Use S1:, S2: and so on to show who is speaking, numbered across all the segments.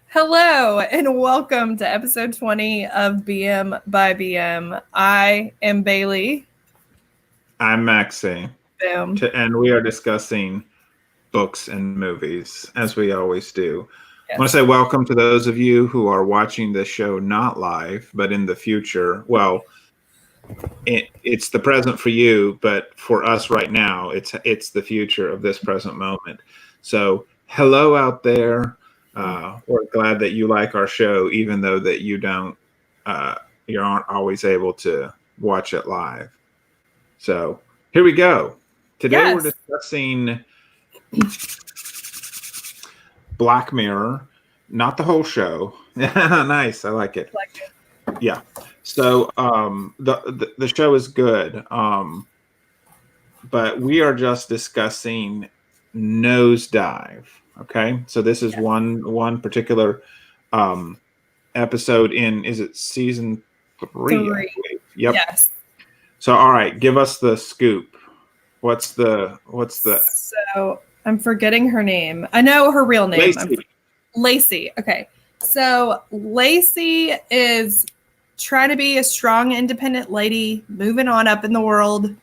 S1: Hello and welcome to episode 20 of BM by BM. I am Bailey.
S2: I'm Maxie.
S1: Boom.
S2: And we are discussing books and movies, as we always do.
S1: Yes.
S2: I want to say welcome to those of you who are watching this show not live, but in the future. Well, it's the present for you, but for us right now, it's the future of this present moment. So, hello out there. We're glad that you like our show, even though that you aren't always able to watch it live. So here we go. Today we're discussing Black Mirror, not the whole show. Nice, I like it. Yeah. So the show is good, but we are just discussing Nosedive. Okay, so this is one particular episode in. Is it season 3? Yep.
S1: Yes.
S2: So all right, give us the scoop. What's the?
S1: So I'm forgetting her name. I know her real name. Lacey. Okay. So Lacey is trying to be a strong, independent lady, moving on up in the world.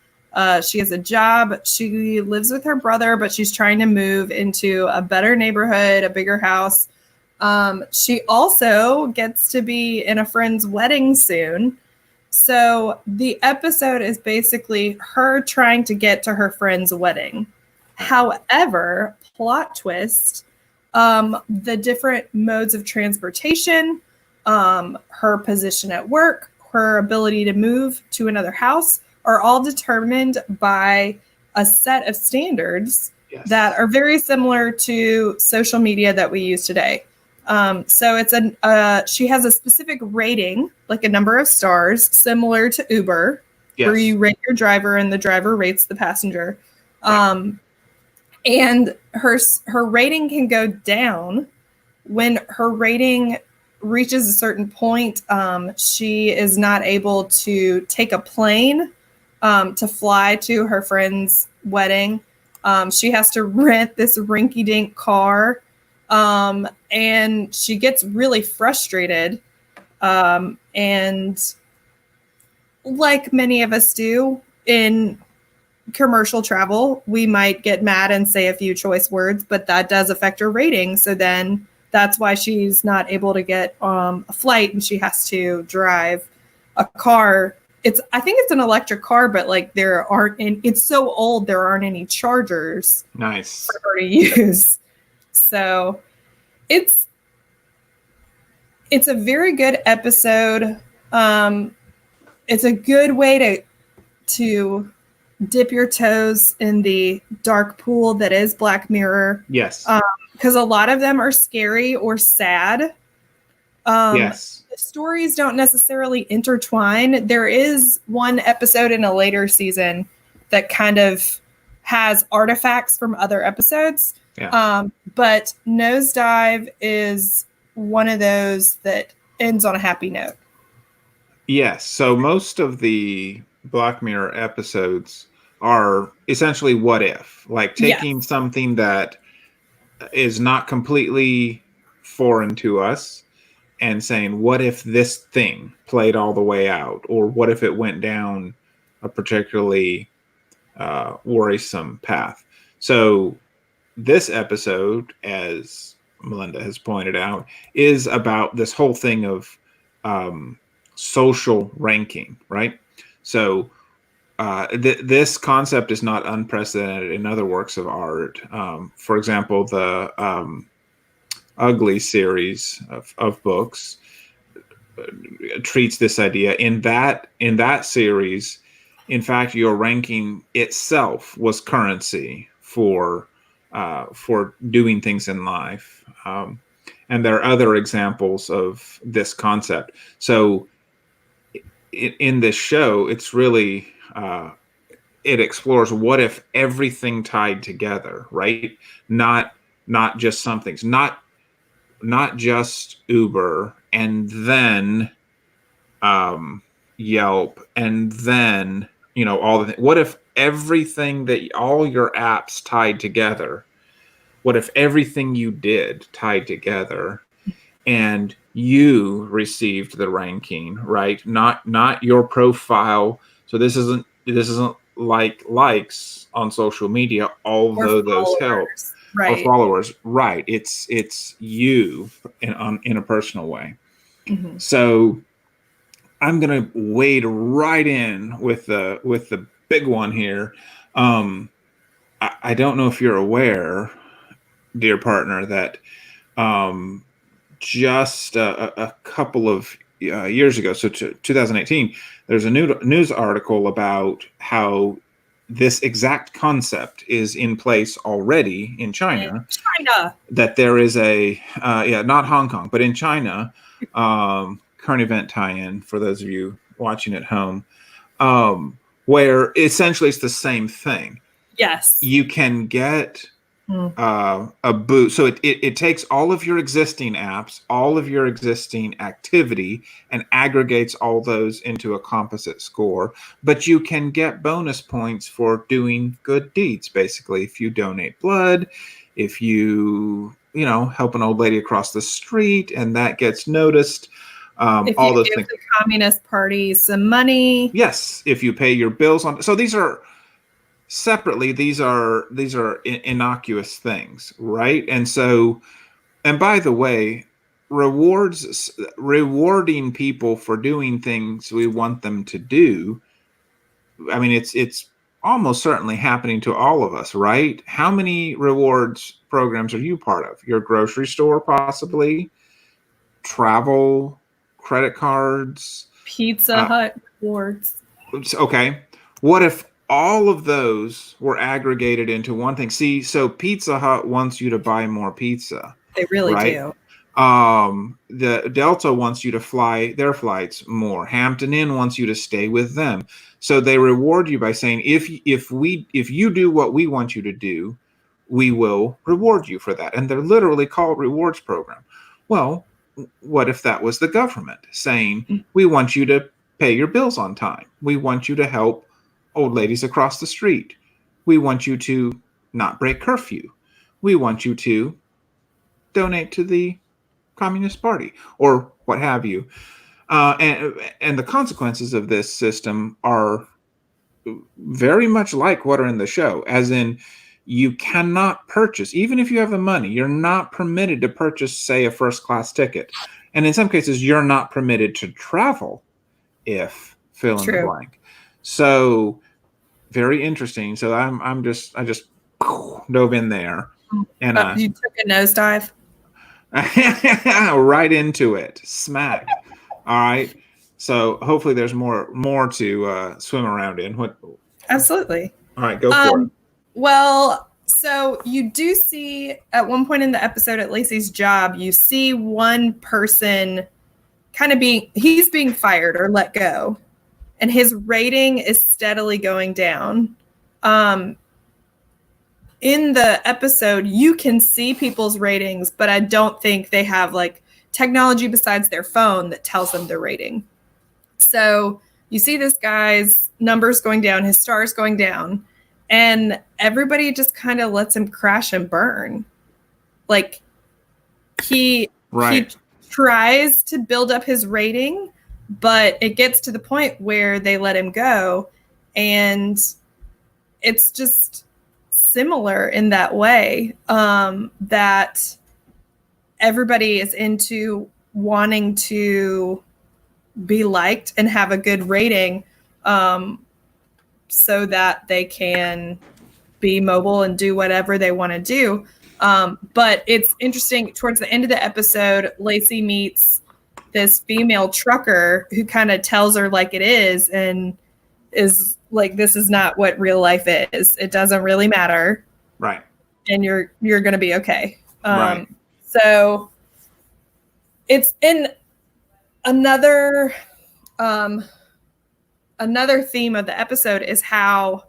S1: She has a job. She lives with her brother, but she's trying to move into a better neighborhood, a bigger house. She also gets to be in a friend's wedding soon. So the episode is basically her trying to get to her friend's wedding. However, plot twist, the different modes of transportation, her position at work, her ability to move to another house are all determined by a set of standards that are very similar to social media that we use today. So it's she has a specific rating, like a number of stars, similar to Uber, where you rate your driver and the driver rates the passenger. And her rating can go down when her rating reaches a certain point. She is not able to take a plane to fly to her friend's wedding. She has to rent this rinky-dink car. And she gets really frustrated. And like many of us do in commercial travel, we might get mad and say a few choice words, but that does affect her rating. So then that's why she's not able to get a flight and she has to drive a car. I think it's an electric car, but like it's so old, there aren't any chargers for her to use. So it's a very good episode. It's a good way to dip your toes in the dark pool that is Black Mirror.
S2: Yes.
S1: Because a lot of them are scary or sad.
S2: Yes.
S1: The stories don't necessarily intertwine. There is one episode in a later season that kind of has artifacts from other episodes.
S2: Yeah.
S1: But Nosedive is one of those that ends on a happy note.
S2: Yes. So most of the Black Mirror episodes are essentially what if, like taking something that is not completely foreign to us and saying, what if this thing played all the way out? Or what if it went down a particularly worrisome path? So this episode, as Melinda has pointed out, is about this whole thing of social ranking, right? So this concept is not unprecedented in other works of art. For example, the Ugly series of books treats this idea. In that series, in fact, your ranking itself was currency for doing things in life. And there are other examples of this concept. So in this show, it's really, it explores what if everything tied together, right? Not just some things, not just Uber and then Yelp and then, all the things. What if everything all your apps tied together? What if everything you did tied together? and you received the ranking, right? Not your profile. So this isn't like likes on social media, although those help, or
S1: right?
S2: followers, right? It's you in a personal way.
S1: Mm-hmm.
S2: So I'm gonna wade right in with the big one here. I don't know if you're aware, dear partner, that just a couple of years ago, so 2018, there's a new news article about how this exact concept is in place already in China. That there is a not Hong Kong, but in China, current event tie-in for those of you watching at home, where essentially it's the same thing.
S1: Yes,
S2: you can get a boost. So it takes all of your existing apps, all of your existing activity, and aggregates all those into a composite score. But you can get bonus points for doing good deeds. Basically, if you donate blood, if you help an old lady across the street, and that gets noticed.
S1: If
S2: all
S1: you
S2: those
S1: give
S2: things.
S1: the Communist Party some money.
S2: Yes, if you pay your bills on. So these are. Separately, these are innocuous things, right? And so, and by the way, rewarding people for doing things we want them to do, I mean, it's almost certainly happening to all of us, right? How many rewards programs are you part of? Your grocery store, possibly, travel, credit cards,
S1: Pizza Hut rewards.
S2: Okay, what if all of those were aggregated into one thing? See, so Pizza Hut wants you to buy more pizza.
S1: They really
S2: right?
S1: do.
S2: The Delta wants you to fly their flights more. Hampton Inn wants you to stay with them. So they reward you by saying, if you do what we want you to do, we will reward you for that. And they're literally called rewards program. Well, what if that was the government saying, we want you to pay your bills on time. We want you to help old ladies across the street. We want you to not break curfew. We want you to donate to the Communist Party or what have you. And the consequences of this system are very much like what are in the show, as in you cannot purchase, even if you have the money, you're not permitted to purchase, say, a first class ticket. And in some cases, you're not permitted to travel if fill in the blank. So very interesting. So I just dove in there. And
S1: you took a nosedive?
S2: Right into it. Smack. All right. So hopefully there's more to swim around in. What?
S1: Absolutely.
S2: All right, go for it.
S1: Well, so you do see at one point in the episode at Lacey's job, you see one person kind of he's being fired or let go, and his rating is steadily going down. In the episode, you can see people's ratings, but I don't think they have like technology besides their phone that tells them their rating. So you see this guy's numbers going down, his stars going down, and everybody just kind of lets him crash and burn. Like he tries to build up his rating, but it gets to the point where they let him go, and it's just similar in that way, that everybody is into wanting to be liked and have a good rating, so that they can be mobile and do whatever they want to do. But it's interesting, towards the end of the episode, Lacey meets this female trucker who kind of tells her like it is, and is like, this is not what real life is. It doesn't really matter.
S2: Right.
S1: And you're going to be okay.
S2: Right.
S1: So it's in another theme of the episode is how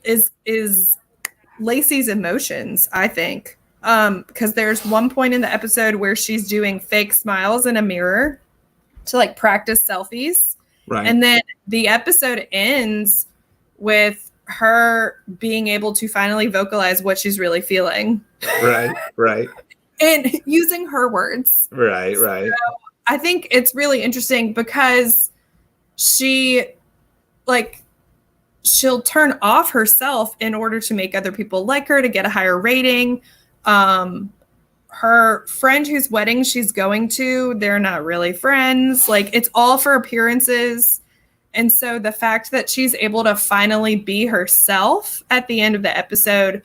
S1: is Lacey's emotions, I think. Because there's one point in the episode where she's doing fake smiles in a mirror to like practice selfies.
S2: Right.
S1: And then the episode ends with her being able to finally vocalize what she's really feeling.
S2: Right.
S1: and using her words.
S2: Right.
S1: So I think it's really interesting because she'll turn off herself in order to make other people like her, to get a higher rating. Her friend whose wedding she's going to, they're not really friends. Like, it's all for appearances. And so the fact that she's able to finally be herself at the end of the episode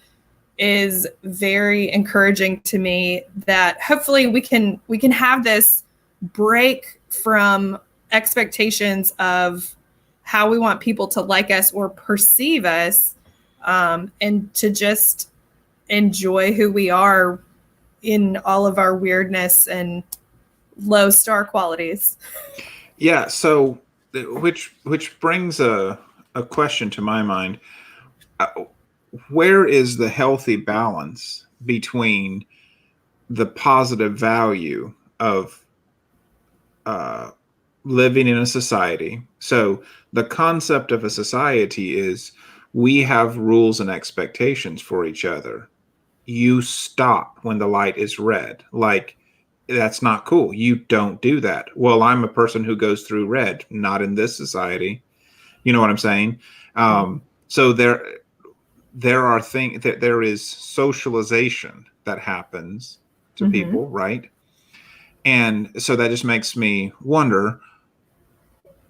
S1: is very encouraging to me, that hopefully we can have this break from expectations of how we want people to like us or perceive us, and to just enjoy who we are in all of our weirdness and low star qualities.
S2: Yeah. So, which brings a question to my mind. Where is the healthy balance between the positive value of living in a society? So the concept of a society is we have rules and expectations for each other. You stop when the light is red. Like, that's not cool. You don't do that. Well, I'm a person who goes through red, not in this society. You know what I'm saying? So there are things that there is socialization that happens to people, right? And so that just makes me wonder,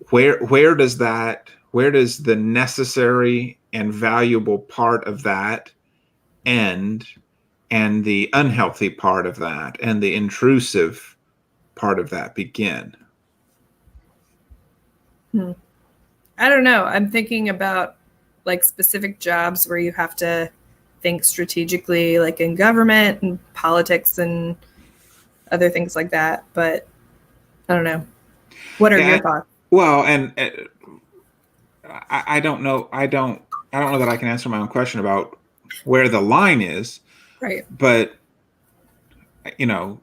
S2: where does the necessary and valuable part of that end, and the unhealthy part of that and the intrusive part of that begin?
S1: I don't know. I'm thinking about like specific jobs where you have to think strategically, like in government and politics and other things like that. But I don't know. What are your thoughts?
S2: Well, and I don't know. I don't know that I can answer my own question about where the line is.
S1: Right.
S2: But, you know,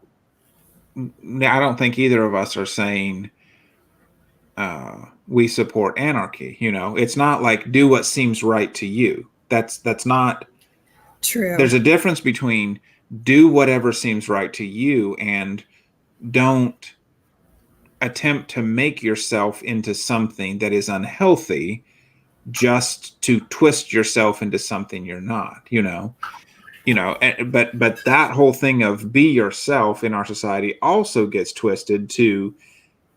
S2: I don't think either of us are saying we support anarchy. You know, it's not like do what seems right to you. That's not
S1: true.
S2: There's a difference between do whatever seems right to you and don't attempt to make yourself into something that is unhealthy just to twist yourself into something you're not, but that whole thing of be yourself in our society also gets twisted to,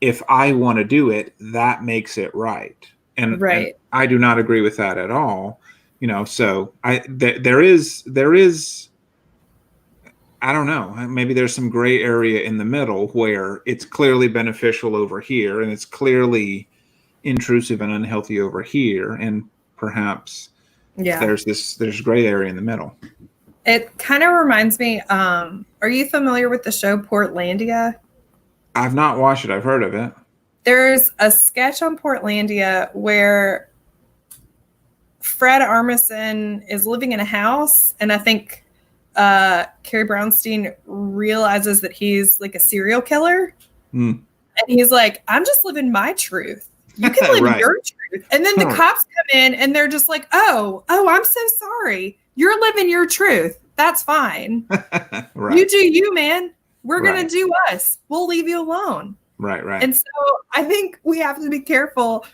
S2: if I want to do it, that makes it right. And I do not agree with that at all. So there is, I don't know, maybe there's some gray area in the middle where it's clearly beneficial over here and it's clearly intrusive and unhealthy over here. And perhaps there's gray area in the middle.
S1: It kind of reminds me, are you familiar with the show Portlandia?
S2: I've not watched it. I've heard of it. There's
S1: a sketch on Portlandia where Fred Armisen is living in a house, and I think Carrie Brownstein realizes that he's like a serial killer. And he's like, I'm just living my truth. You can live your truth. And then the cops come in and they're just like, oh, I'm so sorry. You're living your truth. That's fine. You do you, man. We're going to do us. We'll leave you alone.
S2: Right.
S1: And so I think we have to be careful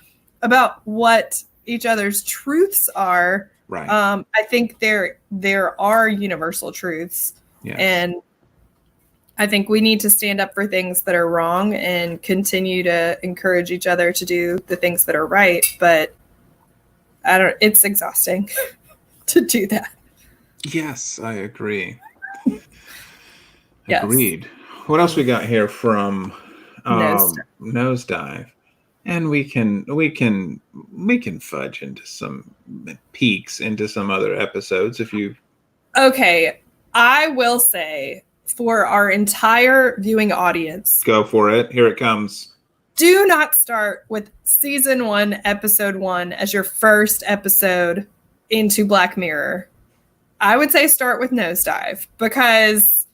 S1: about what each other's truths are.
S2: Right.
S1: I think there are universal truths.
S2: Yes.
S1: And I think we need to stand up for things that are wrong and continue to encourage each other to do the things that are right. But it's exhausting to do that.
S2: Yes, I agree.
S1: Yes.
S2: Agreed. What else we got here from Nosedive? And we can fudge into some peeks into some other episodes if you.
S1: Okay, I will say for our entire viewing audience,
S2: go for it. Here it comes.
S1: Do not start with season 1, episode 1 as your first episode into Black Mirror. I would say start with Nosedive because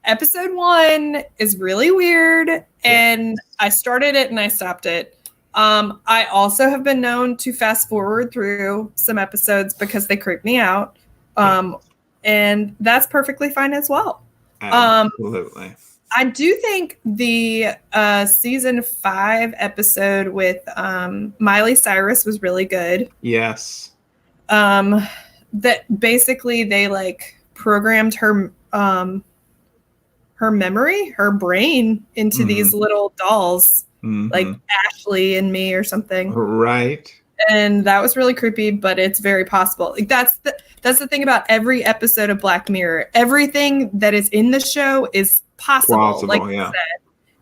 S1: episode 1 is really weird, and I started it and I stopped it. I also have been known to fast forward through some episodes because they creep me out. And that's perfectly fine as well.
S2: Absolutely.
S1: I do think the season 5 episode with Miley Cyrus was really good.
S2: Yes.
S1: That basically they like programmed her her memory, her brain into these little dolls, like Ashley and me or something.
S2: Right.
S1: And that was really creepy, but it's very possible. Like that's the thing about every episode of Black Mirror. Everything that is in the show is possible, like you said.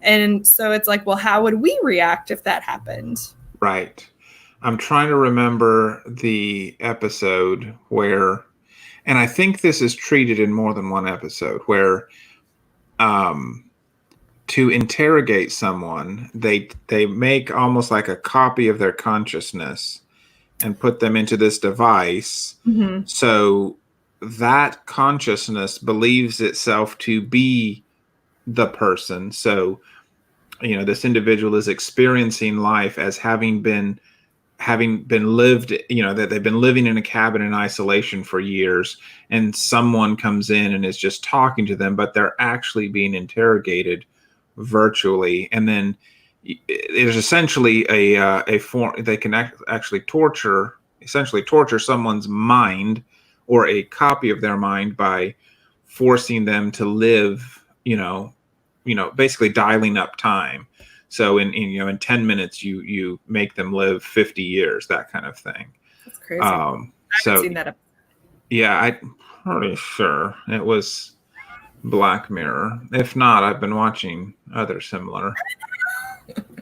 S1: And so it's like, well, how would we react if that happened?
S2: Right. I'm trying to remember the episode where, and I think this is treated in more than one episode, where to interrogate someone, they make almost like a copy of their consciousness and put them into this device. So that consciousness believes itself to be the person. So, you know, this individual is experiencing life as having been lived, you know, that they've been living in a cabin in isolation for years, and someone comes in and is just talking to them, but they're actually being interrogated virtually. And then it is essentially a form, they can actually torture someone's mind or a copy of their mind by forcing them to live, you know, basically dialing up time. So in 10 minutes, you make them live 50 years, that kind of thing.
S1: That's crazy. I haven't seen that.
S2: Yeah, I'm pretty sure it was Black Mirror. If not, I've been watching other similar.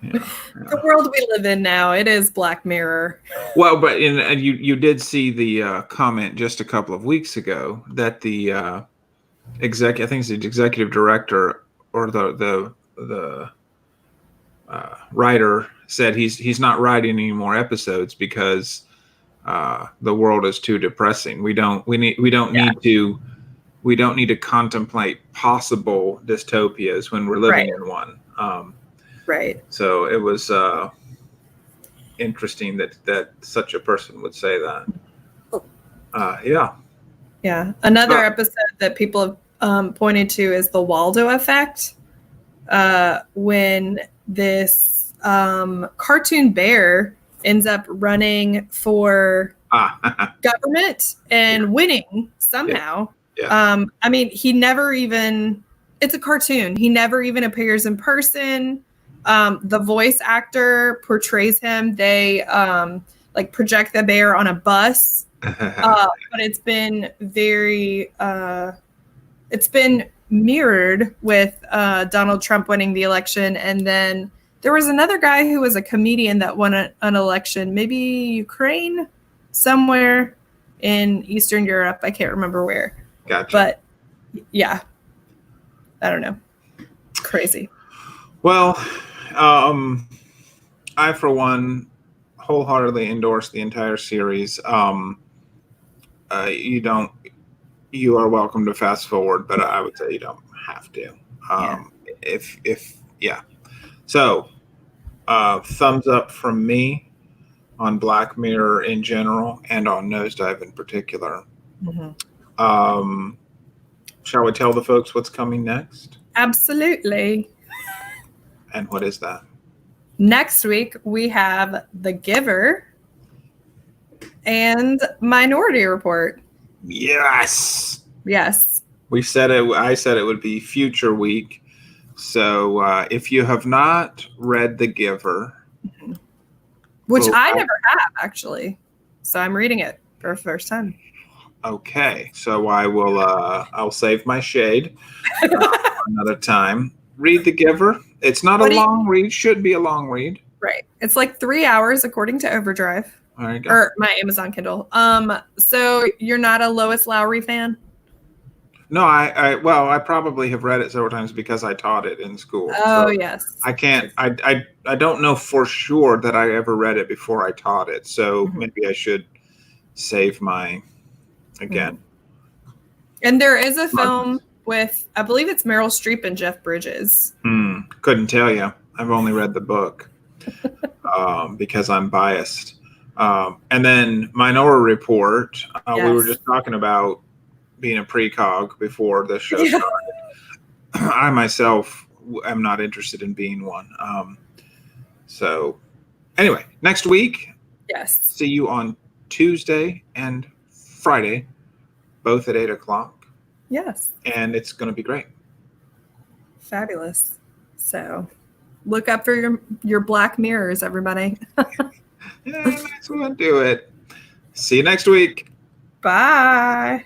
S1: The world we live in now, it is Black Mirror.
S2: Well, but you did see the comment just a couple of weeks ago that the I think it's the executive director or the writer said he's not writing any more episodes because the world is too depressing. We don't need to contemplate possible dystopias when we're living in one.
S1: Right.
S2: So it was interesting that such a person would say that.
S1: Yeah. Another episode that people have pointed to is the Waldo effect. When this cartoon bear ends up running for government and winning somehow. Yeah. I mean, it's a cartoon. He never even appears in person. The voice actor portrays him. They like project the bear on a bus. But it's been it's been mirrored with Donald Trump winning the election. And then there was another guy who was a comedian that won an election, maybe Ukraine, somewhere in Eastern Europe. I can't remember where.
S2: Gotcha.
S1: But yeah, I don't know. It's crazy.
S2: Well, I, for one, wholeheartedly endorse the entire series. You are welcome to fast forward, but I would say you don't have to. So, thumbs up from me on Black Mirror in general and on Nosedive in particular. Shall we tell the folks what's coming next?
S1: Absolutely.
S2: And what is that?
S1: Next week, we have The Giver and Minority Report.
S2: Yes.
S1: We
S2: said it. I said it would be future week. So if you have not read The Giver,
S1: which I never have actually, so I'm reading it for the first time.
S2: Okay, so I will. I'll save my shade another time. Read The Giver. It's not a long read. Should be a long read.
S1: Right. It's like 3 hours according to Overdrive.
S2: There you go.
S1: Or my Amazon Kindle. So you're not a Lois Lowry fan?
S2: No, I probably have read it several times because I taught it in school.
S1: Oh, so yes.
S2: I can't. I don't know for sure that I ever read it before I taught it. So maybe I should save my again.
S1: And there is a film with, I believe it's Meryl Streep and Jeff Bridges.
S2: Couldn't tell you. I've only read the book because I'm biased. And then Minority Report. We were just talking about being a precog before the show started. I myself am not interested in being one. So anyway, next week,
S1: Yes.
S2: see you on Tuesday and Friday, both at 8 o'clock.
S1: Yes.
S2: And it's going to be great.
S1: Fabulous. So look up for your black mirrors, everybody.
S2: Yeah, next one, do it. See you next week.
S1: Bye.